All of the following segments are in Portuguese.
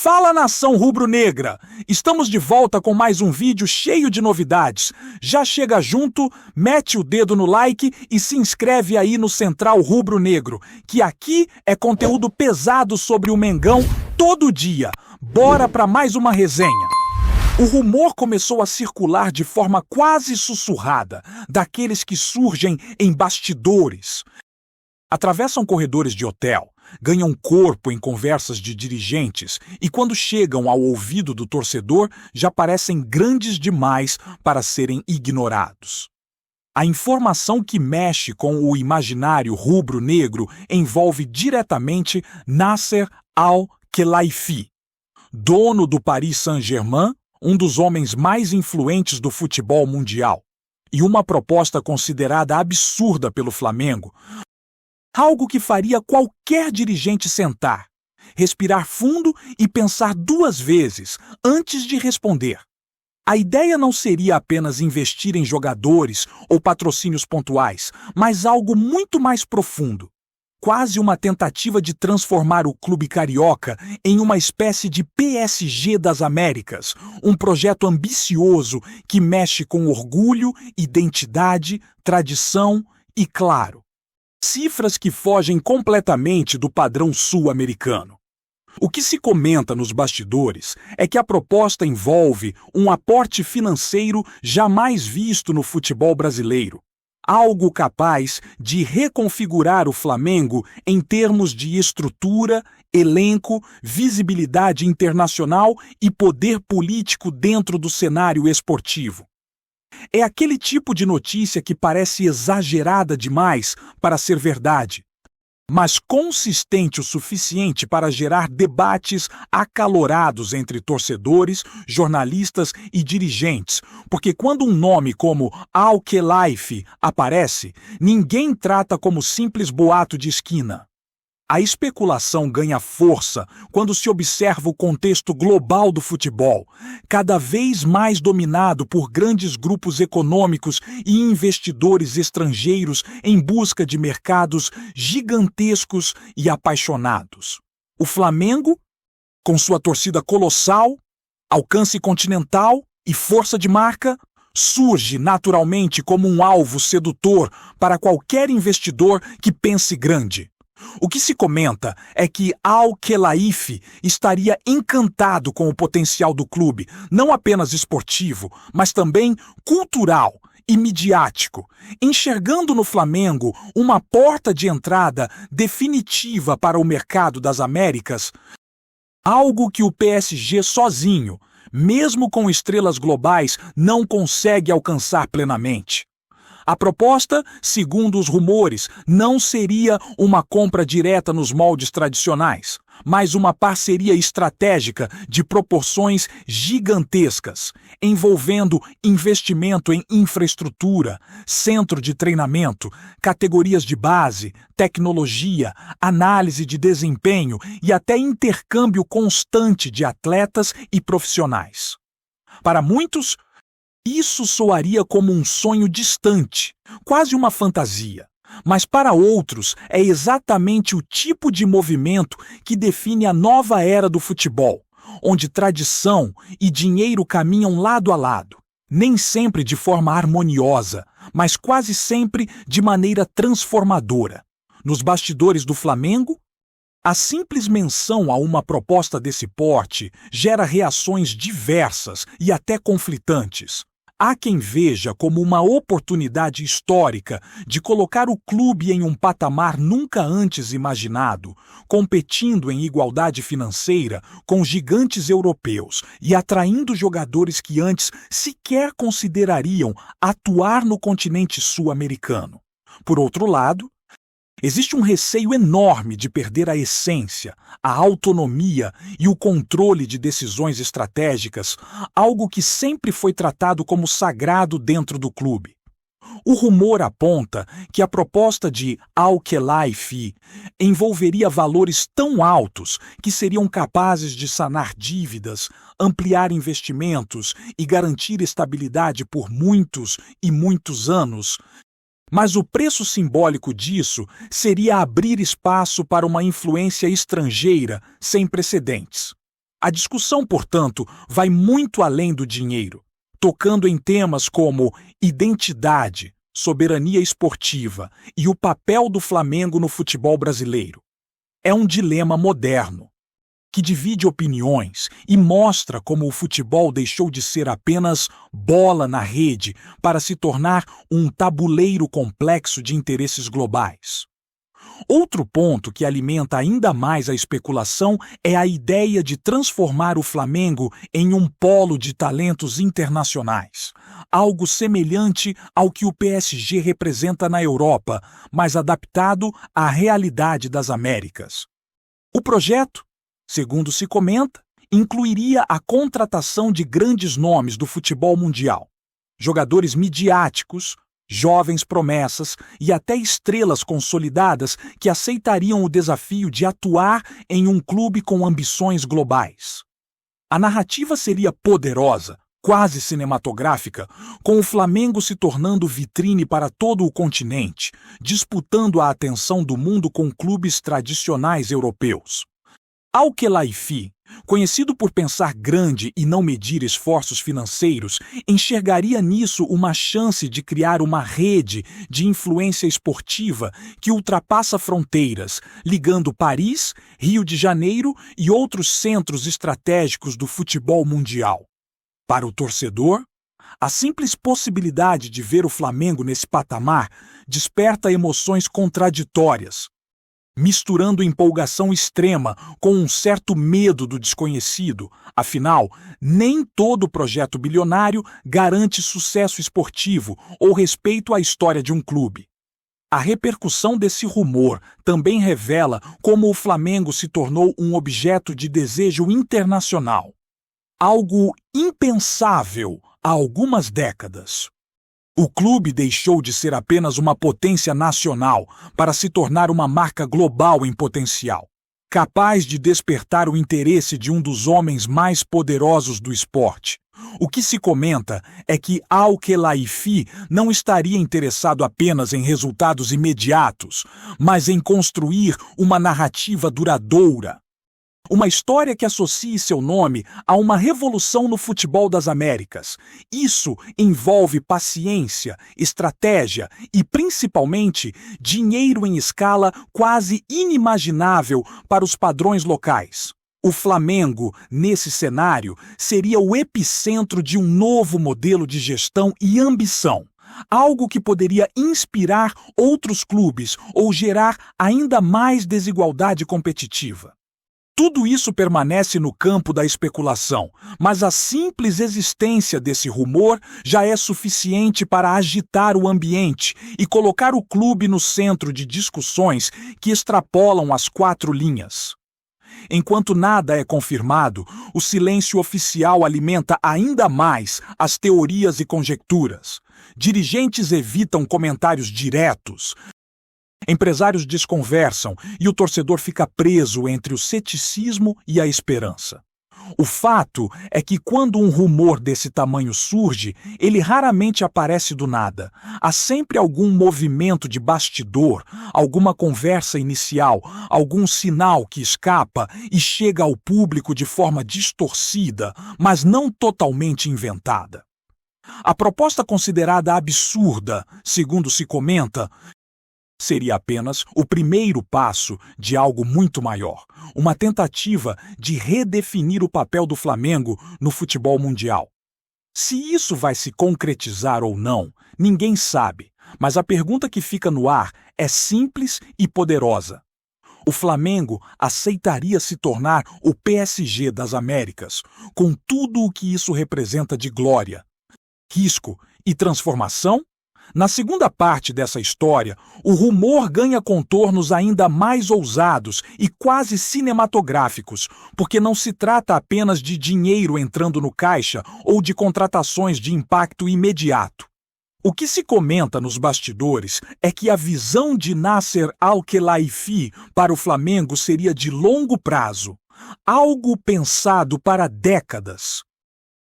Fala, nação rubro-negra! Estamos de volta com mais um vídeo cheio de novidades. Já chega junto, mete o dedo no like e se inscreve aí no Central Rubro-Negro, que aqui é conteúdo pesado sobre o Mengão todo dia. Bora para mais uma resenha. O rumor começou a circular de forma quase sussurrada, daqueles que surgem em bastidores. Atravessam corredores de hotel, ganham corpo em conversas de dirigentes e, quando chegam ao ouvido do torcedor, já parecem grandes demais para serem ignorados. A informação que mexe com o imaginário rubro-negro envolve diretamente Nasser Al-Khelaifi, dono do Paris Saint-Germain, um dos homens mais influentes do futebol mundial, e uma proposta considerada absurda pelo Flamengo. Algo que faria qualquer dirigente sentar, respirar fundo e pensar duas vezes antes de responder. A ideia não seria apenas investir em jogadores ou patrocínios pontuais, mas algo muito mais profundo. Quase uma tentativa de transformar o clube carioca em uma espécie de PSG das Américas, um projeto ambicioso que mexe com orgulho, identidade, tradição e, claro, cifras que fogem completamente do padrão sul-americano. O que se comenta nos bastidores é que a proposta envolve um aporte financeiro jamais visto no futebol brasileiro, algo capaz de reconfigurar o Flamengo em termos de estrutura, elenco, visibilidade internacional e poder político dentro do cenário esportivo. É aquele tipo de notícia que parece exagerada demais para ser verdade, mas consistente o suficiente para gerar debates acalorados entre torcedores, jornalistas e dirigentes, porque quando um nome como Al-Khelaifi aparece, ninguém trata como simples boato de esquina. A especulação ganha força quando se observa o contexto global do futebol, cada vez mais dominado por grandes grupos econômicos e investidores estrangeiros em busca de mercados gigantescos e apaixonados. O Flamengo, com sua torcida colossal, alcance continental e força de marca, surge naturalmente como um alvo sedutor para qualquer investidor que pense grande. O que se comenta é que Al-Khelaifi estaria encantado com o potencial do clube, não apenas esportivo, mas também cultural e midiático, enxergando no Flamengo uma porta de entrada definitiva para o mercado das Américas, algo que o PSG sozinho, mesmo com estrelas globais, não consegue alcançar plenamente. A proposta, segundo os rumores, não seria uma compra direta nos moldes tradicionais, mas uma parceria estratégica de proporções gigantescas, envolvendo investimento em infraestrutura, centro de treinamento, categorias de base, tecnologia, análise de desempenho e até intercâmbio constante de atletas e profissionais. Para muitos, isso soaria como um sonho distante, quase uma fantasia. Mas para outros é exatamente o tipo de movimento que define a nova era do futebol, onde tradição e dinheiro caminham lado a lado, nem sempre de forma harmoniosa, mas quase sempre de maneira transformadora. Nos bastidores do Flamengo, a simples menção a uma proposta desse porte gera reações diversas e até conflitantes. Há quem veja como uma oportunidade histórica de colocar o clube em um patamar nunca antes imaginado, competindo em igualdade financeira com gigantes europeus e atraindo jogadores que antes sequer considerariam atuar no continente sul-americano. Por outro lado, existe um receio enorme de perder a essência, a autonomia e o controle de decisões estratégicas, algo que sempre foi tratado como sagrado dentro do clube. O rumor aponta que a proposta de Al-Khelaifi envolveria valores tão altos que seriam capazes de sanar dívidas, ampliar investimentos e garantir estabilidade por muitos e muitos anos. Mas o preço simbólico disso seria abrir espaço para uma influência estrangeira sem precedentes. A discussão, portanto, vai muito além do dinheiro, tocando em temas como identidade, soberania esportiva e o papel do Flamengo no futebol brasileiro. É um dilema moderno, que divide opiniões e mostra como o futebol deixou de ser apenas bola na rede para se tornar um tabuleiro complexo de interesses globais. Outro ponto que alimenta ainda mais a especulação é a ideia de transformar o Flamengo em um polo de talentos internacionais, algo semelhante ao que o PSG representa na Europa, mas adaptado à realidade das Américas. O projeto, segundo se comenta, incluiria a contratação de grandes nomes do futebol mundial, jogadores midiáticos, jovens promessas e até estrelas consolidadas que aceitariam o desafio de atuar em um clube com ambições globais. A narrativa seria poderosa, quase cinematográfica, com o Flamengo se tornando vitrine para todo o continente, disputando a atenção do mundo com clubes tradicionais europeus. Al-Khelaifi, conhecido por pensar grande e não medir esforços financeiros, enxergaria nisso uma chance de criar uma rede de influência esportiva que ultrapassa fronteiras, ligando Paris, Rio de Janeiro e outros centros estratégicos do futebol mundial. Para o torcedor, a simples possibilidade de ver o Flamengo nesse patamar desperta emoções contraditórias, misturando empolgação extrema com um certo medo do desconhecido. Afinal, nem todo projeto bilionário garante sucesso esportivo ou respeito à história de um clube. A repercussão desse rumor também revela como o Flamengo se tornou um objeto de desejo internacional, algo impensável há algumas décadas. O clube deixou de ser apenas uma potência nacional para se tornar uma marca global em potencial, capaz de despertar o interesse de um dos homens mais poderosos do esporte. O que se comenta é que Al-Khelaifi não estaria interessado apenas em resultados imediatos, mas em construir uma narrativa duradoura. Uma história que associe seu nome a uma revolução no futebol das Américas. Isso envolve paciência, estratégia e, principalmente, dinheiro em escala quase inimaginável para os padrões locais. O Flamengo, nesse cenário, seria o epicentro de um novo modelo de gestão e ambição. Algo que poderia inspirar outros clubes ou gerar ainda mais desigualdade competitiva. Tudo isso permanece no campo da especulação, mas a simples existência desse rumor já é suficiente para agitar o ambiente e colocar o clube no centro de discussões que extrapolam as 4 linhas. Enquanto nada é confirmado, o silêncio oficial alimenta ainda mais as teorias e conjecturas. Dirigentes evitam comentários diretos. Empresários desconversam e o torcedor fica preso entre o ceticismo e a esperança. O fato é que quando um rumor desse tamanho surge, ele raramente aparece do nada. Há sempre algum movimento de bastidor, alguma conversa inicial, algum sinal que escapa e chega ao público de forma distorcida, mas não totalmente inventada. A proposta considerada absurda, segundo se comenta, seria apenas o primeiro passo de algo muito maior, uma tentativa de redefinir o papel do Flamengo no futebol mundial. Se isso vai se concretizar ou não, ninguém sabe, mas a pergunta que fica no ar é simples e poderosa. O Flamengo aceitaria se tornar o PSG das Américas, com tudo o que isso representa de glória, risco e transformação? Na segunda parte dessa história, o rumor ganha contornos ainda mais ousados e quase cinematográficos, porque não se trata apenas de dinheiro entrando no caixa ou de contratações de impacto imediato. O que se comenta nos bastidores é que a visão de Nasser Al-Khelaifi para o Flamengo seria de longo prazo, algo pensado para décadas.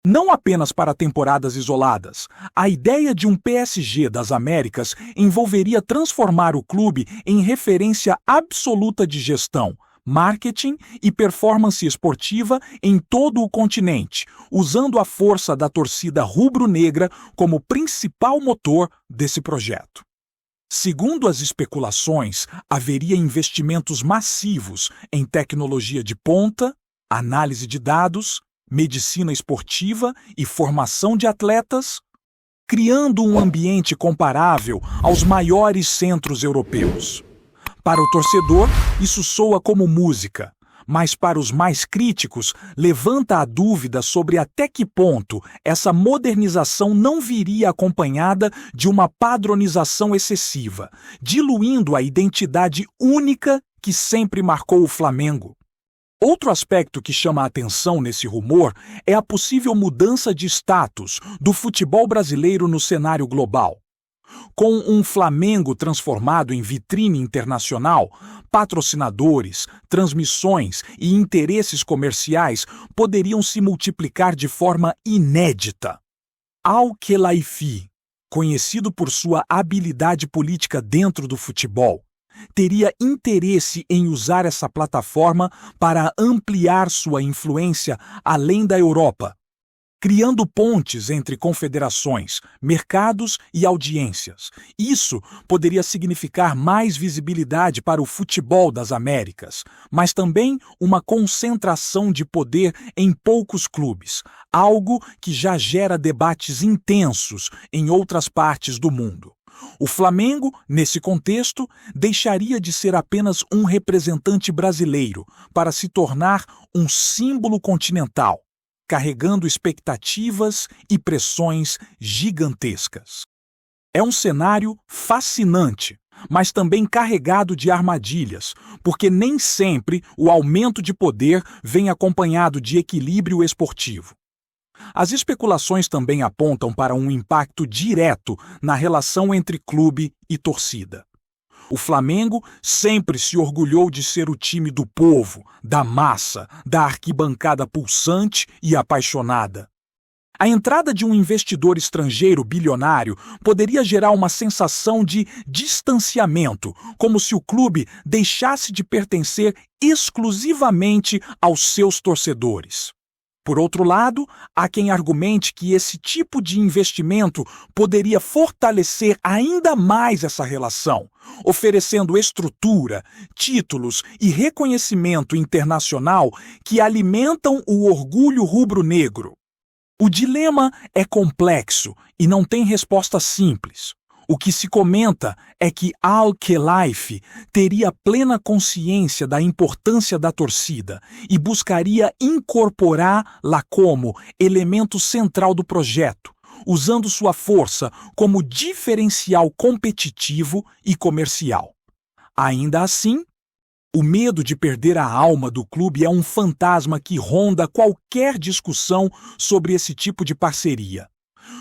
Não apenas para temporadas isoladas, a ideia de um PSG das Américas envolveria transformar o clube em referência absoluta de gestão, marketing e performance esportiva em todo o continente, usando a força da torcida rubro-negra como principal motor desse projeto. Segundo as especulações, haveria investimentos massivos em tecnologia de ponta, análise de dados, medicina esportiva e formação de atletas, criando um ambiente comparável aos maiores centros europeus. Para o torcedor, isso soa como música, mas para os mais críticos, levanta a dúvida sobre até que ponto essa modernização não viria acompanhada de uma padronização excessiva, diluindo a identidade única que sempre marcou o Flamengo. Outro aspecto que chama a atenção nesse rumor é a possível mudança de status do futebol brasileiro no cenário global. Com um Flamengo transformado em vitrine internacional, patrocinadores, transmissões e interesses comerciais poderiam se multiplicar de forma inédita. Al-Khelaifi, conhecido por sua habilidade política dentro do futebol, teria interesse em usar essa plataforma para ampliar sua influência além da Europa, criando pontes entre confederações, mercados e audiências. Isso poderia significar mais visibilidade para o futebol das Américas, mas também uma concentração de poder em poucos clubes, algo que já gera debates intensos em outras partes do mundo. O Flamengo, nesse contexto, deixaria de ser apenas um representante brasileiro para se tornar um símbolo continental, carregando expectativas e pressões gigantescas. É um cenário fascinante, mas também carregado de armadilhas, porque nem sempre o aumento de poder vem acompanhado de equilíbrio esportivo. As especulações também apontam para um impacto direto na relação entre clube e torcida. O Flamengo sempre se orgulhou de ser o time do povo, da massa, da arquibancada pulsante e apaixonada. A entrada de um investidor estrangeiro bilionário poderia gerar uma sensação de distanciamento, como se o clube deixasse de pertencer exclusivamente aos seus torcedores. Por outro lado, há quem argumente que esse tipo de investimento poderia fortalecer ainda mais essa relação, oferecendo estrutura, títulos e reconhecimento internacional que alimentam o orgulho rubro-negro. O dilema é complexo e não tem resposta simples. O que se comenta é que Al-Khelaifi teria plena consciência da importância da torcida e buscaria incorporá-la como elemento central do projeto, usando sua força como diferencial competitivo e comercial. Ainda assim, o medo de perder a alma do clube é um fantasma que ronda qualquer discussão sobre esse tipo de parceria.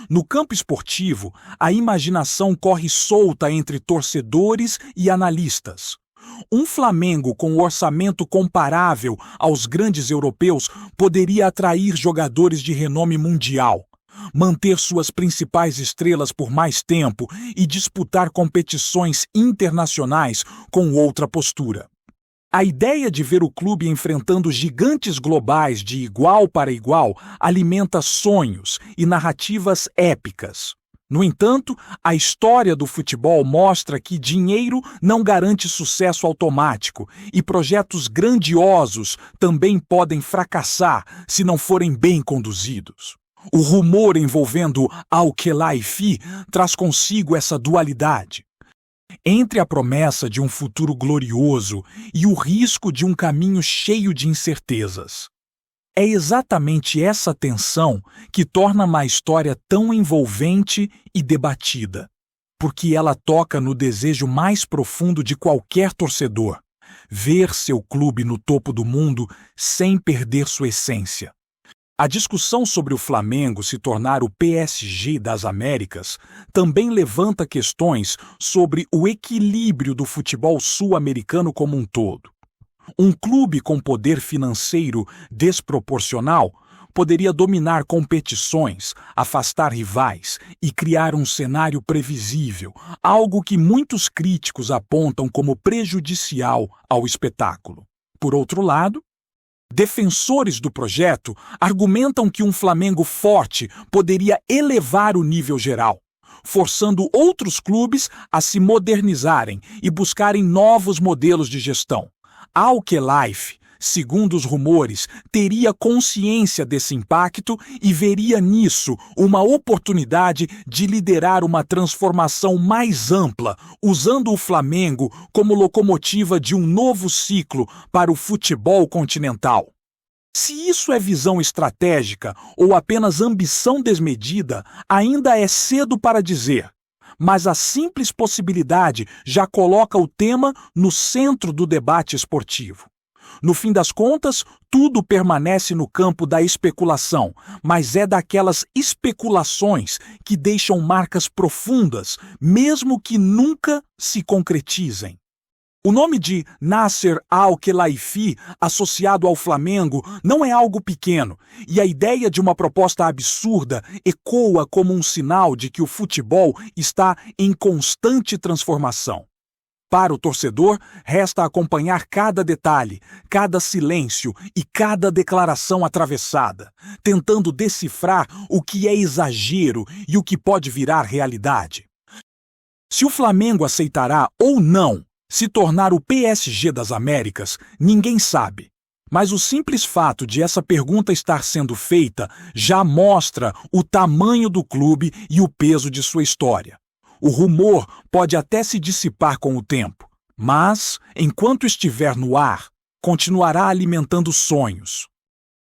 No campo esportivo, a imaginação corre solta entre torcedores e analistas. Um Flamengo com orçamento comparável aos grandes europeus poderia atrair jogadores de renome mundial, manter suas principais estrelas por mais tempo e disputar competições internacionais com outra postura. A ideia de ver o clube enfrentando gigantes globais de igual para igual alimenta sonhos e narrativas épicas. No entanto, a história do futebol mostra que dinheiro não garante sucesso automático e projetos grandiosos também podem fracassar se não forem bem conduzidos. O rumor envolvendo Al-Khelaifi traz consigo essa dualidade. Entre a promessa de um futuro glorioso e o risco de um caminho cheio de incertezas. É exatamente essa tensão que torna uma história tão envolvente e debatida, porque ela toca no desejo mais profundo de qualquer torcedor: ver seu clube no topo do mundo sem perder sua essência. A discussão sobre o Flamengo se tornar o PSG das Américas também levanta questões sobre o equilíbrio do futebol sul-americano como um todo. Um clube com poder financeiro desproporcional poderia dominar competições, afastar rivais e criar um cenário previsível, algo que muitos críticos apontam como prejudicial ao espetáculo. Por outro lado, defensores do projeto argumentam que um Flamengo forte poderia elevar o nível geral, forçando outros clubes a se modernizarem e buscarem novos modelos de gestão. A Alkelife, segundo os rumores, teria consciência desse impacto e veria nisso uma oportunidade de liderar uma transformação mais ampla, usando o Flamengo como locomotiva de um novo ciclo para o futebol continental. Se isso é visão estratégica ou apenas ambição desmedida, ainda é cedo para dizer. Mas a simples possibilidade já coloca o tema no centro do debate esportivo. No fim das contas, tudo permanece no campo da especulação, mas é daquelas especulações que deixam marcas profundas, mesmo que nunca se concretizem. O nome de Nasser Al-Khelaifi, associado ao Flamengo, não é algo pequeno, e a ideia de uma proposta absurda ecoa como um sinal de que o futebol está em constante transformação. Para o torcedor, resta acompanhar cada detalhe, cada silêncio e cada declaração atravessada, tentando decifrar o que é exagero e o que pode virar realidade. Se o Flamengo aceitará ou não se tornar o PSG das Américas, ninguém sabe. Mas o simples fato de essa pergunta estar sendo feita já mostra o tamanho do clube e o peso de sua história. O rumor pode até se dissipar com o tempo, mas, enquanto estiver no ar, continuará alimentando sonhos,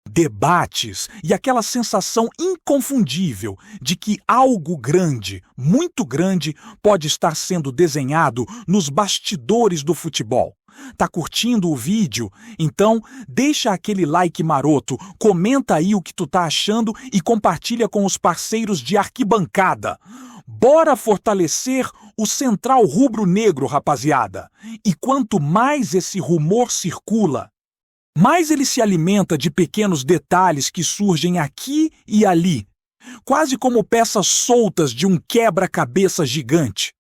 debates e aquela sensação inconfundível de que algo grande, muito grande, pode estar sendo desenhado nos bastidores do futebol. Tá curtindo o vídeo? Então, deixa aquele like maroto, comenta aí o que tu tá achando e compartilha com os parceiros de arquibancada. Bora fortalecer o Central Rubro-Negro, rapaziada! E quanto mais esse rumor circula, mais ele se alimenta de pequenos detalhes que surgem aqui e ali, quase como peças soltas de um quebra-cabeça gigante.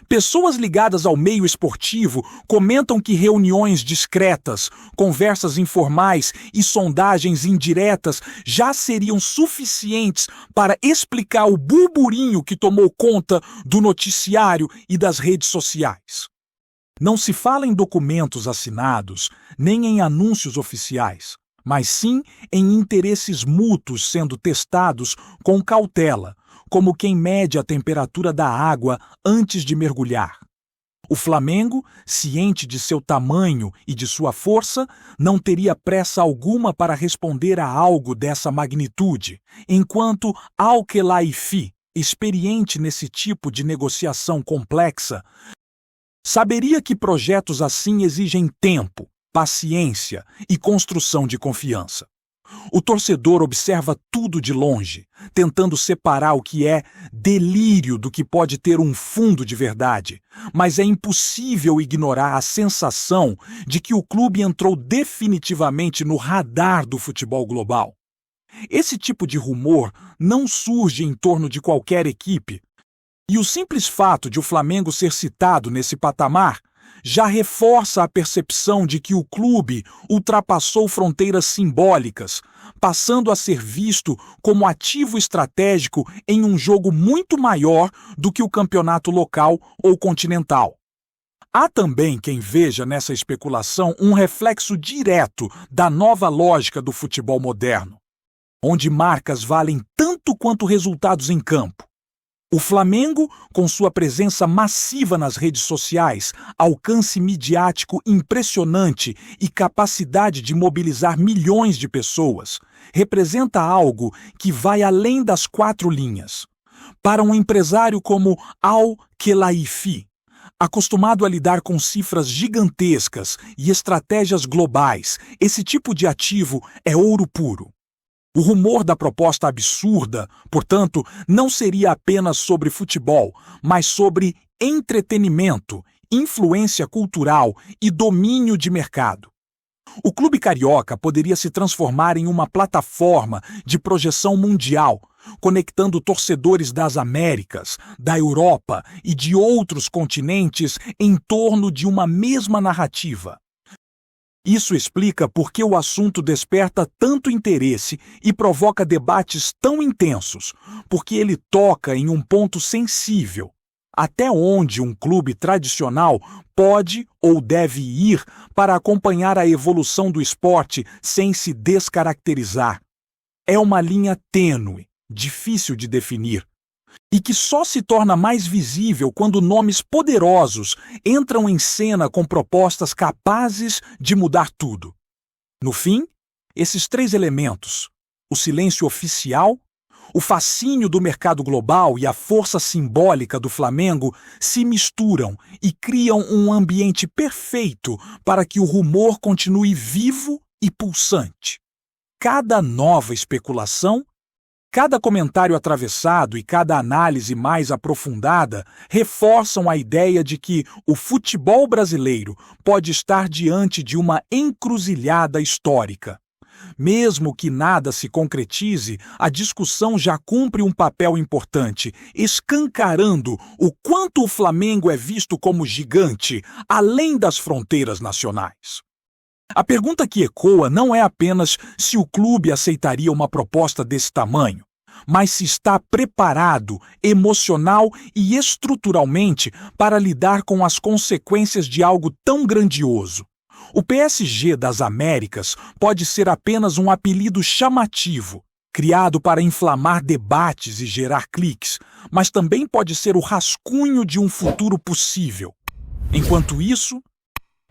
Pessoas ligadas ao meio esportivo comentam que reuniões discretas, conversas informais e sondagens indiretas já seriam suficientes para explicar o burburinho que tomou conta do noticiário e das redes sociais. Não se fala em documentos assinados, nem em anúncios oficiais, mas sim em interesses mútuos sendo testados com cautela, como quem mede a temperatura da água antes de mergulhar. O Flamengo, ciente de seu tamanho e de sua força, não teria pressa alguma para responder a algo dessa magnitude, enquanto Al-Khelaifi, experiente nesse tipo de negociação complexa, saberia que projetos assim exigem tempo, paciência e construção de confiança. O torcedor observa tudo de longe, tentando separar o que é delírio do que pode ter um fundo de verdade, mas é impossível ignorar a sensação de que o clube entrou definitivamente no radar do futebol global. Esse tipo de rumor não surge em torno de qualquer equipe, e o simples fato de o Flamengo ser citado nesse patamar já reforça a percepção de que o clube ultrapassou fronteiras simbólicas, passando a ser visto como ativo estratégico em um jogo muito maior do que o campeonato local ou continental. Há também quem veja nessa especulação um reflexo direto da nova lógica do futebol moderno, onde marcas valem tanto quanto resultados em campo. O Flamengo, com sua presença massiva nas redes sociais, alcance midiático impressionante e capacidade de mobilizar milhões de pessoas, representa algo que vai além das 4 linhas. Para um empresário como Al-Khelaifi, acostumado a lidar com cifras gigantescas e estratégias globais, esse tipo de ativo é ouro puro. O rumor da proposta absurda, portanto, não seria apenas sobre futebol, mas sobre entretenimento, influência cultural e domínio de mercado. O clube carioca poderia se transformar em uma plataforma de projeção mundial, conectando torcedores das Américas, da Europa e de outros continentes em torno de uma mesma narrativa. Isso explica por que o assunto desperta tanto interesse e provoca debates tão intensos, porque ele toca em um ponto sensível. Até onde um clube tradicional pode ou deve ir para acompanhar a evolução do esporte sem se descaracterizar? É uma linha tênue, difícil de definir, e que só se torna mais visível quando nomes poderosos entram em cena com propostas capazes de mudar tudo. No fim, esses três elementos, o silêncio oficial, o fascínio do mercado global e a força simbólica do Flamengo, se misturam e criam um ambiente perfeito para que o rumor continue vivo e pulsante. Cada nova especulação, cada comentário atravessado e cada análise mais aprofundada reforçam a ideia de que o futebol brasileiro pode estar diante de uma encruzilhada histórica. Mesmo que nada se concretize, a discussão já cumpre um papel importante, escancarando o quanto o Flamengo é visto como gigante, além das fronteiras nacionais. A pergunta que ecoa não é apenas se o clube aceitaria uma proposta desse tamanho, mas se está preparado, emocional e estruturalmente para lidar com as consequências de algo tão grandioso. O PSG das Américas pode ser apenas um apelido chamativo, criado para inflamar debates e gerar cliques, mas também pode ser o rascunho de um futuro possível. Enquanto isso,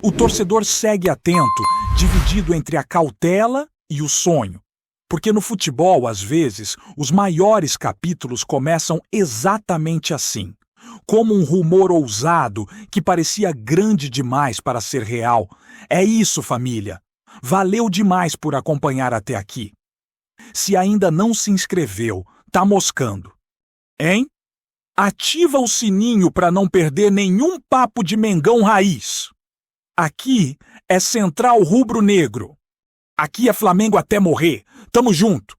o torcedor segue atento, dividido entre a cautela e o sonho. Porque no futebol, às vezes, os maiores capítulos começam exatamente assim. Como um rumor ousado que parecia grande demais para ser real. É isso, família. Valeu demais por acompanhar até aqui. Se ainda não se inscreveu, tá moscando. Hein? Ativa o sininho para não perder nenhum papo de Mengão raiz. Aqui é Central Rubro Negro. Aqui é Flamengo até morrer. Tamo junto.